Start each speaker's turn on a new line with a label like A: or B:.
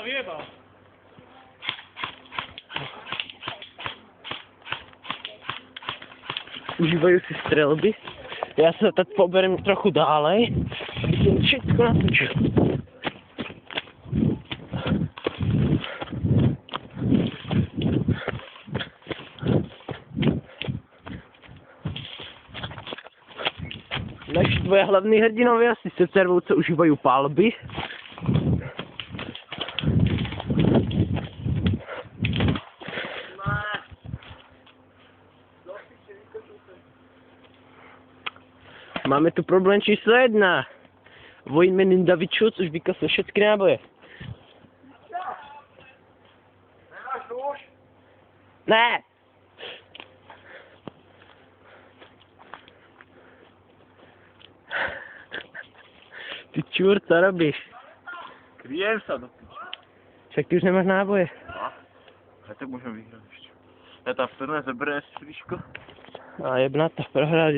A: vyjebal.
B: Užívají si střelby. Já se teď poberem trochu dálej, aby jsem všechno natočil. Naši tvoje hlavní hrdinové asi se servouce užívají palby. Máme tu problém číslo 1. Vojmenný Davičo, což vykasl všechny náboje.
A: Nemáš nůž?
B: Ne! Ty čur, co robíš?
A: Kryjem se do piče.
B: Však ty už nemáš náboje.
A: A tak můžeme vyhrát ještě. Já tam v turné zabere stříško.
B: A jebnata, prohrál.